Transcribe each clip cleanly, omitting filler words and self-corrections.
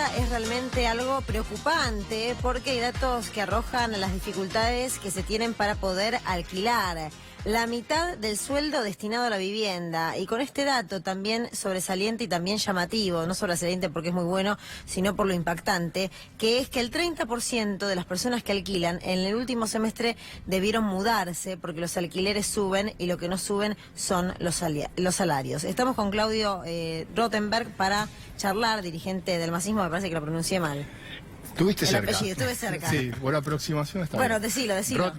vivienda es realmente algo preocupante porque hay datos que arrojan las dificultades que se tienen para poder alquilar. La mitad del sueldo destinado a la vivienda. Y con este dato también sobresaliente y también llamativo, no sobresaliente porque es muy bueno, sino por lo impactante, que es que el 30% de las personas que alquilan en el último semestre debieron mudarse porque los alquileres suben y lo que no suben son los salarios. Estamos con Claudio Rothenberg para charlar, dirigente del masismo, me parece que lo pronuncié mal. Estuviste cerca. Apellido, estuve cerca. Sí, por aproximación está Bueno, bien. decilo.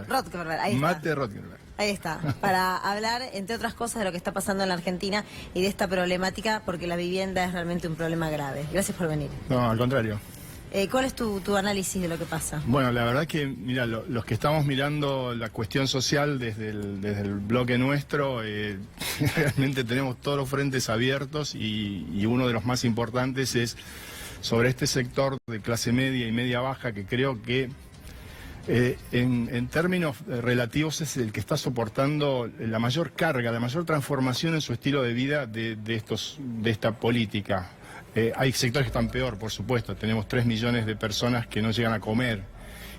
Rothenberg, ahí está. Mate Rothenberg. Ahí está, para hablar, entre otras cosas, de lo que está pasando en la Argentina y de esta problemática, porque la vivienda es realmente un problema grave. Gracias por venir. No, al contrario. ¿Cuál es tu análisis de lo que pasa? Bueno, la verdad que, mira, los que estamos mirando la cuestión social desde el bloque nuestro, realmente tenemos todos los frentes abiertos y uno de los más importantes es sobre este sector de clase media y media baja que creo que en términos relativos es el que está soportando la mayor carga, la mayor transformación en su estilo de vida de esta política. Hay sectores que están peor, por supuesto. Tenemos 3 millones de personas que no llegan a comer.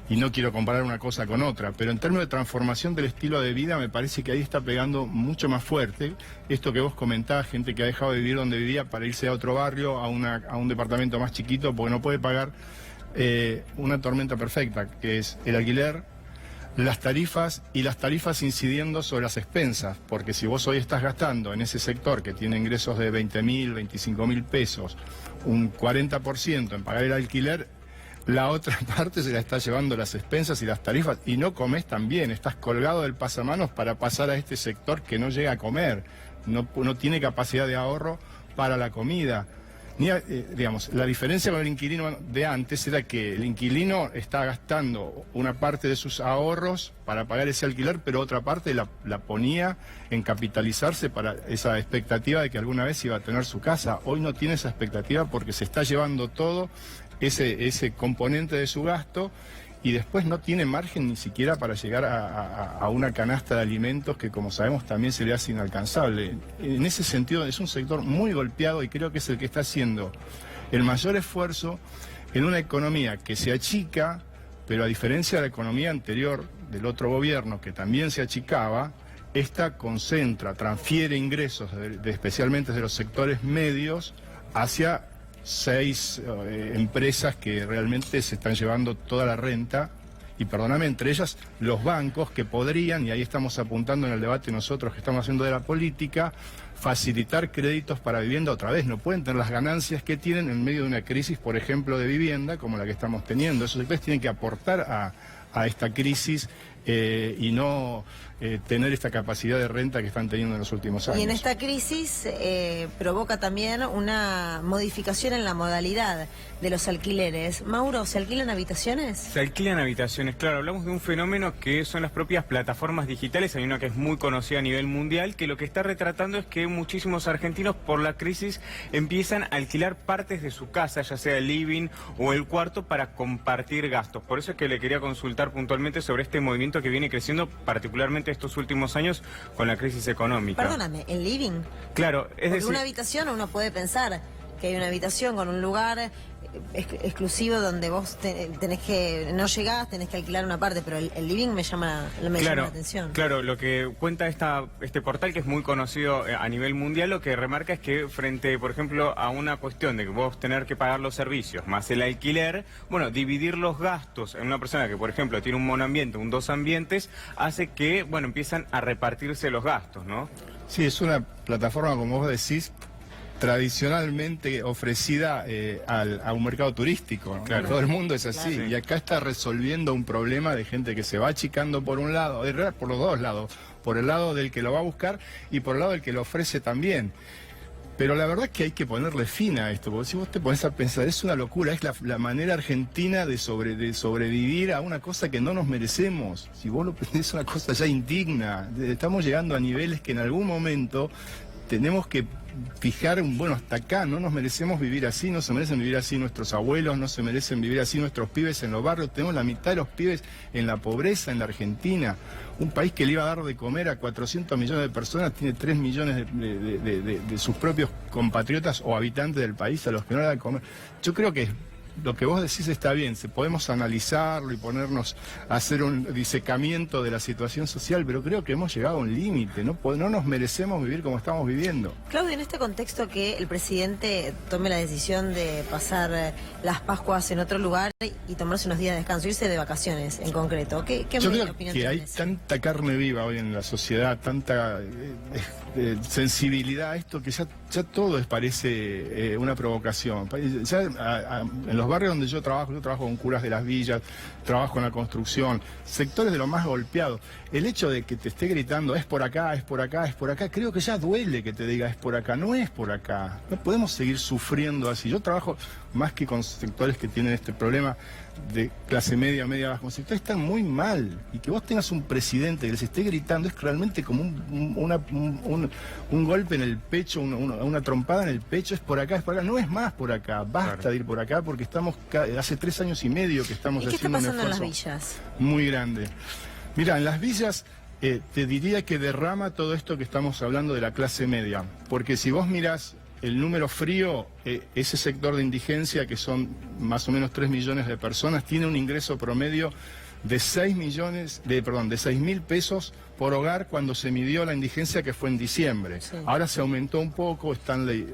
Y no quiero comparar una cosa con otra, pero en términos de transformación del estilo de vida me parece que ahí está pegando mucho más fuerte. Esto que vos comentabas, gente que ha dejado de vivir donde vivía para irse a otro barrio, a un departamento más chiquito, porque no puede pagar una tormenta perfecta, que es el alquiler, las tarifas y las tarifas incidiendo sobre las expensas, porque si vos hoy estás gastando en ese sector que tiene ingresos de 20.000, 25.000 pesos, un 40% en pagar el alquiler, la otra parte se la está llevando las expensas y las tarifas, y no comes también, estás colgado del pasamanos para pasar a este sector que no llega a comer, no tiene capacidad de ahorro para la comida. Digamos, la diferencia con el inquilino de antes era que el inquilino está gastando una parte de sus ahorros para pagar ese alquiler, pero otra parte la ponía en capitalizarse para esa expectativa de que alguna vez iba a tener su casa. Hoy no tiene esa expectativa porque se está llevando todo ese componente de su gasto y después no tiene margen ni siquiera para llegar a una canasta de alimentos que, como sabemos, también se le hace inalcanzable. En ese sentido es un sector muy golpeado y creo que es el que está haciendo el mayor esfuerzo en una economía que se achica, pero a diferencia de la economía anterior del otro gobierno que también se achicaba, esta concentra, transfiere ingresos especialmente de los sectores medios hacia 6 empresas que realmente se están llevando toda la renta, y perdóname, entre ellas los bancos que podrían, y ahí estamos apuntando en el debate nosotros que estamos haciendo de la política, facilitar créditos para vivienda otra vez. No pueden tener las ganancias que tienen en medio de una crisis, por ejemplo, de vivienda, como la que estamos teniendo. Esos sectores tienen que aportar a esta crisis y no tener esta capacidad de renta que están teniendo en los últimos años. Y en esta crisis provoca también una modificación en la modalidad de los alquileres. Mauro, ¿se alquilan habitaciones? Se alquilan habitaciones, claro. Hablamos de un fenómeno que son las propias plataformas digitales. Hay una que es muy conocida a nivel mundial, que lo que está retratando es que muchísimos argentinos por la crisis empiezan a alquilar partes de su casa, ya sea el living o el cuarto, para compartir gastos. Por eso es que le quería consultar puntualmente sobre este movimiento que viene creciendo particularmente estos últimos años con la crisis económica. Perdóname, ¿el living? Claro, es decir, una habitación, uno puede pensar que hay una habitación con un lugar exclusivo donde vos tenés que, no llegás, tenés que alquilar una parte, pero el living me llama la atención. Claro, lo que cuenta este portal, que es muy conocido a nivel mundial, lo que remarca es que frente, por ejemplo, a una cuestión de que vos tener que pagar los servicios más el alquiler, bueno, dividir los gastos en una persona que, por ejemplo, tiene un monoambiente, un 2 ambientes, hace que, bueno, empiezan a repartirse los gastos, ¿no? Sí, es una plataforma, como vos decís, tradicionalmente ofrecida a un mercado turístico, ¿no? Claro. Todo el mundo es así, claro. Y acá está resolviendo un problema de gente que se va achicando por un lado, por los dos lados, por el lado del que lo va a buscar y por el lado del que lo ofrece también. Pero la verdad es que hay que ponerle fin a esto, porque si vos te pones a pensar, es una locura, es la manera argentina de sobrevivir a una cosa que no nos merecemos. Si vos lo pensás, es una cosa ya indigna. Estamos llegando a niveles que en algún momento tenemos que fijar bueno, hasta acá, no nos merecemos vivir así, no se merecen vivir así nuestros abuelos, no se merecen vivir así nuestros pibes en los barrios. Tenemos la mitad de los pibes en la pobreza en la Argentina. Un país que le iba a dar de comer a 400 millones de personas tiene 3 millones de sus propios compatriotas o habitantes del país a los que no le da de comer. Yo creo que lo que vos decís está bien, podemos analizarlo y ponernos a hacer un disecamiento de la situación social, pero creo que hemos llegado a un límite, no nos merecemos vivir como estamos viviendo. Claudio, en este contexto que el presidente tome la decisión de pasar las Pascuas en otro lugar y tomarse unos días de descanso, irse de vacaciones en concreto, ¿qué Yo creo opinión que hay tenés? tanta carne viva hoy en la sociedad, tanta sensibilidad a esto, que ya todo parece una provocación. Ya, en los barrios donde yo trabajo con curas de las villas, trabajo en la construcción, sectores de lo más golpeados. El hecho de que te esté gritando es por acá, es por acá, es por acá, creo que ya duele que te diga es por acá, no es por acá. No podemos seguir sufriendo así. Yo trabajo más que con sectores que tienen este problema de clase media, media baja, con sectores están muy mal. Y que vos tengas un presidente que les esté gritando es realmente como un golpe en el pecho, una trompada en el pecho, es por acá, no es más por acá, basta Claro. de ir por acá porque estamos, hace 3 años y medio que estamos ¿Y qué está haciendo un pasando en las esfuerzo villas? muy grande. Mira, en las villas te diría que derrama todo esto que estamos hablando de la clase media, porque si vos mirás el número frío, ese sector de indigencia, que son más o menos 3 millones de personas, tiene un ingreso promedio de 6.000 pesos por hogar cuando se midió la indigencia, que fue en diciembre. Sí. Ahora se aumentó un poco, Stanley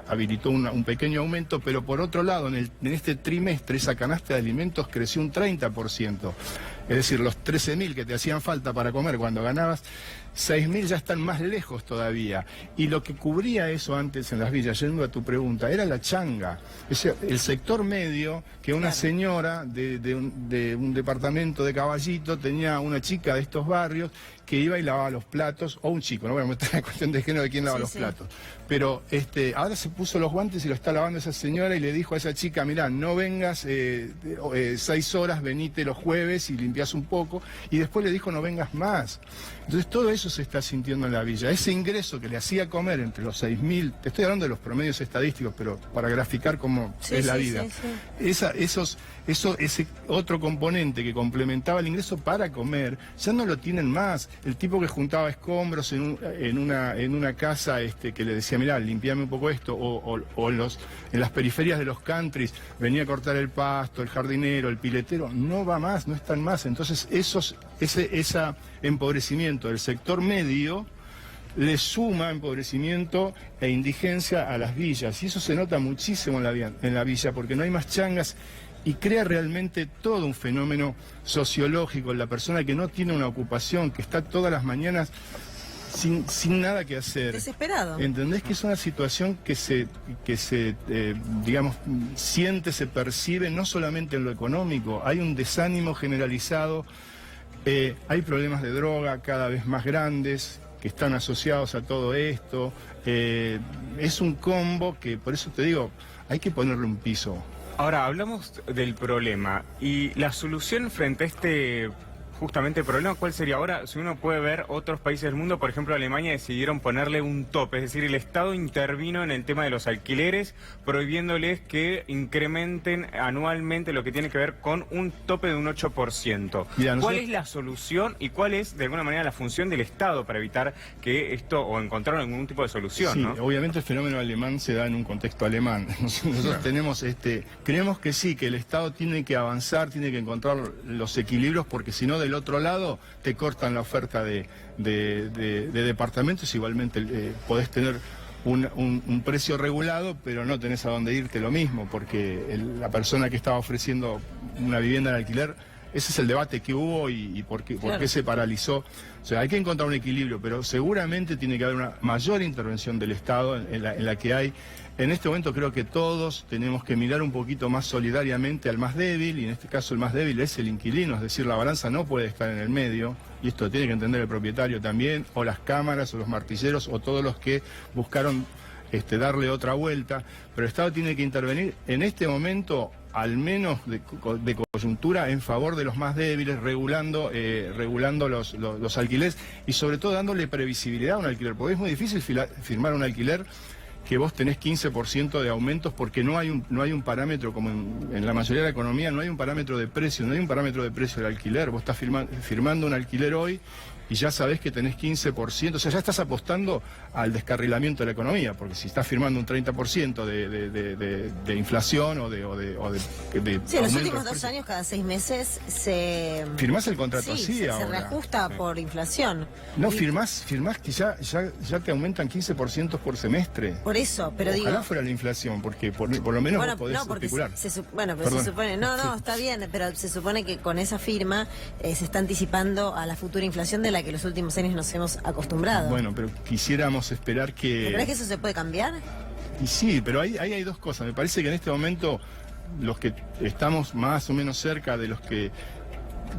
habilitó un pequeño aumento, pero por otro lado, en este trimestre esa canasta de alimentos creció un 30%. Es decir, los 13.000 que te hacían falta para comer cuando ganabas, 6.000 ya están más lejos todavía. Y lo que cubría eso antes en las villas, yendo a tu pregunta, era la changa. El sector medio, que una señora de un departamento de Caballito tenía una chica de estos barrios que iba y lavaba los platos, o un chico, no voy a meter la cuestión de género de quién lava los platos. Pero ahora se puso los guantes y lo está lavando esa señora y le dijo a esa chica, mirá, no vengas 6 horas, venite los jueves y limpiás un poco. Y después le dijo, no vengas más. Entonces todo eso se está sintiendo en la villa. Ese ingreso que le hacía comer entre los 6.000, te estoy hablando de los promedios estadísticos, pero para graficar cómo es la vida. Ese otro componente que complementaba el ingreso para comer, ya no lo tienen más. El tipo que juntaba escombros en una casa que le decía, mirá, limpiame un poco esto, o en las periferias de los countries, venía a cortar el pasto, el jardinero, el piletero, no va más, no están más. Entonces ese empobrecimiento del sector medio le suma empobrecimiento e indigencia a las villas, y eso se nota muchísimo en la villa, porque no hay más changas, y crea realmente todo un fenómeno sociológico en la persona que no tiene una ocupación, que está todas las mañanas sin nada que hacer. Desesperado. ¿Entendés que es una situación que se digamos, siente, se percibe no solamente en lo económico? Hay un desánimo generalizado, hay problemas de droga cada vez más grandes que están asociados a todo esto. Es un combo que, por eso te digo, hay que ponerle un piso. Ahora, hablamos del problema y la solución frente a este justamente problema, ¿cuál sería? Ahora, si uno puede ver otros países del mundo, por ejemplo Alemania, decidieron ponerle un tope, es decir, el Estado intervino en el tema de los alquileres, prohibiéndoles que incrementen anualmente lo que tiene que ver con un tope de un 8%. Mira, ¿Cuál es la solución y cuál es, de alguna manera, la función del Estado para evitar que esto, o encontrar algún tipo de solución? Sí, ¿no? obviamente el fenómeno alemán se da en un contexto alemán. Nosotros tenemos creemos que sí, que el Estado tiene que avanzar, tiene que encontrar los equilibrios, porque si no, del otro lado te cortan la oferta de departamentos. Igualmente podés tener un precio regulado, pero no tenés a dónde irte lo mismo, porque la persona que estaba ofreciendo una vivienda en alquiler, ese es el debate que hubo y por qué se paralizó. O sea, hay que encontrar un equilibrio, pero seguramente tiene que haber una mayor intervención del Estado en la que hay. En este momento creo que todos tenemos que mirar un poquito más solidariamente al más débil, y en este caso el más débil es el inquilino, es decir, la balanza no puede estar en el medio, y esto lo tiene que entender el propietario también, o las cámaras, o los martilleros, o todos los que buscaron darle otra vuelta, pero el Estado tiene que intervenir en este momento, al menos de coyuntura, en favor de los más débiles, regulando los alquileres, y sobre todo dándole previsibilidad a un alquiler, porque es muy difícil firmar un alquiler que vos tenés 15% de aumentos porque no hay un parámetro, como en la mayoría de la economía, no hay un parámetro de precio, no hay un parámetro de precio del alquiler. Vos estás firmando un alquiler hoy y ya sabés que tenés 15%, o sea, ya estás apostando al descarrilamiento de la economía, porque si estás firmando un 30% de inflación o de sí, en los últimos 2 años, cada 6 meses se... Firmás el contrato así se ahora. Se reajusta por inflación. No, firmás que ya te aumentan 15% por semestre. Por eso, pero Ojalá digo... fuera la inflación, porque por lo menos vos podés especular. Bueno, pero se supone... No, está bien, pero se supone que con esa firma se está anticipando a la futura inflación de la que los últimos años nos hemos acostumbrado. Bueno, pero quisiéramos esperar que... ¿Crees que eso se puede cambiar? Y sí, pero ahí hay dos cosas. Me parece que en este momento los que estamos más o menos cerca de los que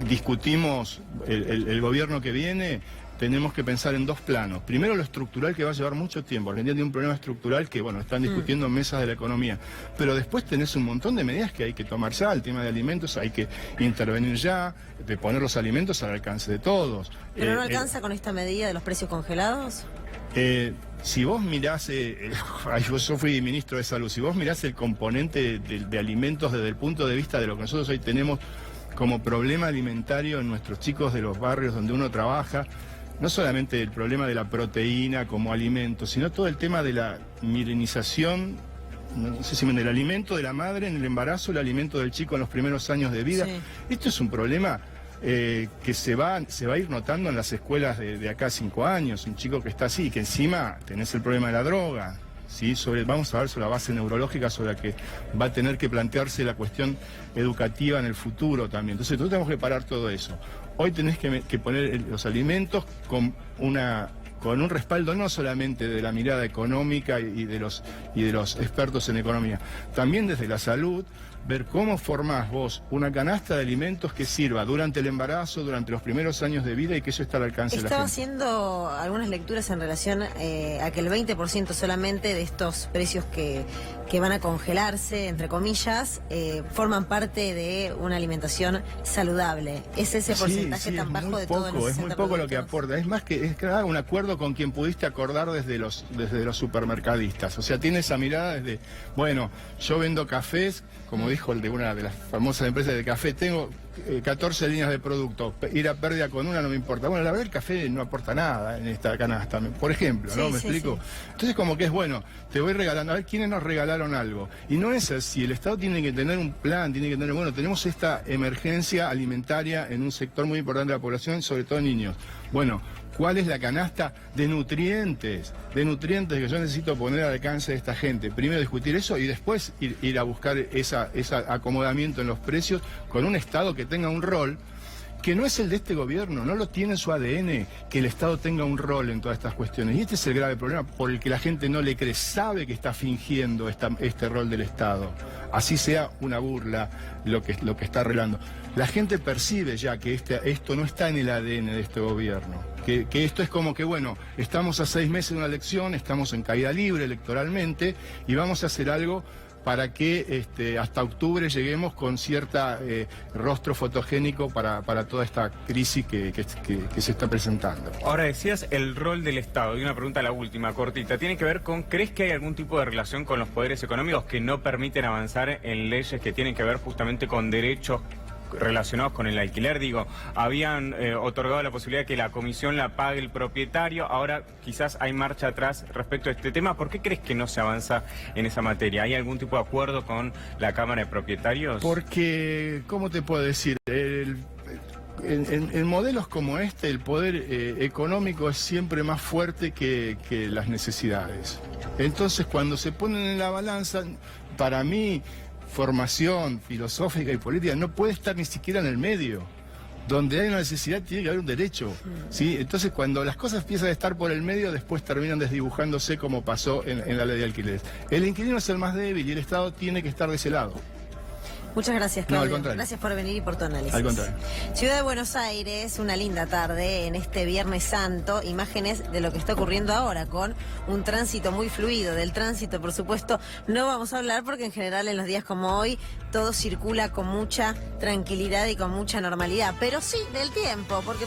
discutimos el gobierno que viene, tenemos que pensar en 2 planos. Primero, lo estructural, que va a llevar mucho tiempo. Argentina tiene un problema estructural que, bueno, están discutiendo en mesas de la economía. Pero después tenés un montón de medidas que hay que tomar ya. El tema de alimentos, hay que intervenir ya, de poner los alimentos al alcance de todos. ¿Pero no alcanza con esta medida de los precios congelados? Si vos mirás, yo fui ministro de Salud, si vos mirás el componente de alimentos desde el punto de vista de lo que nosotros hoy tenemos como problema alimentario en nuestros chicos de los barrios donde uno trabaja, no solamente el problema de la proteína como alimento, sino todo el tema de la milenización, no sé si del alimento de la madre en el embarazo, el alimento del chico en los primeros años de vida. Sí. Esto es un problema que se va a ir notando en las escuelas de acá a 5 años. Un chico que está así, que encima tenés el problema de la droga. ¿Sí? Vamos a ver sobre la base neurológica sobre la que va a tener que plantearse la cuestión educativa en el futuro también. Entonces, nosotros tenemos que parar todo eso. Hoy tenés que poner los alimentos con un respaldo no solamente de la mirada económica y de los expertos en economía, también desde la salud, ver cómo formás vos una canasta de alimentos que sirva durante el embarazo, durante los primeros años de vida y que eso está al alcance de la gente. Estaba haciendo algunas lecturas en relación a que el 20% solamente de estos precios que van a congelarse, entre comillas, forman parte de una alimentación saludable. ¿Es ese porcentaje tan bajo de todo el 60%? Es muy poco lo que aporta. Es más que un acuerdo con quien pudiste acordar desde los supermercadistas. O sea, tiene esa mirada desde, bueno, yo vendo cafés, como dijo el de una de las famosas empresas de café, tengo 14 líneas de producto, ir a pérdida con una no me importa. Bueno, la verdad el café no aporta nada en esta canasta, por ejemplo, ¿no? ¿Me explico? Sí. Entonces como que es bueno, te voy regalando, a ver quiénes nos regalaron algo. Y no es así, el Estado tiene que tener un plan, tiene que tener, bueno, tenemos esta emergencia alimentaria en un sector muy importante de la población, sobre todo niños. Bueno, ¿cuál es la canasta de nutrientes que yo necesito poner al alcance de esta gente? Primero discutir eso y después ir a buscar ese acomodamiento en los precios con un Estado que tenga un rol que no es el de este gobierno, no lo tiene en su ADN, que el Estado tenga un rol en todas estas cuestiones. Y este es el grave problema por el que la gente no le cree, sabe que está fingiendo este rol del Estado. Así sea una burla lo que está arreglando. La gente percibe ya que esto no está en el ADN de este gobierno. Que esto es como que, bueno, estamos a 6 meses de una elección, estamos en caída libre electoralmente y vamos a hacer algo para que hasta octubre lleguemos con cierta rostro fotogénico para toda esta crisis que se está presentando. Ahora decías el rol del Estado, y una pregunta, la última, cortita, tiene que ver con, ¿crees que hay algún tipo de relación con los poderes económicos que no permiten avanzar en leyes que tienen que ver justamente con derechos relacionados con el alquiler? Digo, habían otorgado la posibilidad de que la comisión la pague el propietario, ahora quizás hay marcha atrás respecto a este tema. ¿Por qué crees que no se avanza en esa materia? ¿Hay algún tipo de acuerdo con la Cámara de Propietarios? Porque, ¿cómo te puedo decir? En modelos como este, el poder económico es siempre más fuerte que las necesidades. Entonces, cuando se ponen en la balanza, para mí, formación filosófica y política no puede estar ni siquiera en el medio. Donde hay una necesidad tiene que haber un derecho, ¿sí? Entonces cuando las cosas empiezan a estar por el medio, después terminan desdibujándose como pasó en la ley de alquileres. El inquilino es el más débil y el Estado tiene que estar de ese lado. Muchas gracias, Claudio. No, al contrario. Gracias por venir y por tu análisis. Al contrario. Ciudad de Buenos Aires, una linda tarde en este Viernes Santo. Imágenes de lo que está ocurriendo ahora con un tránsito muy fluido. Del tránsito, por supuesto, no vamos a hablar porque en general en los días como hoy todo circula con mucha tranquilidad y con mucha normalidad. Pero sí del tiempo, porque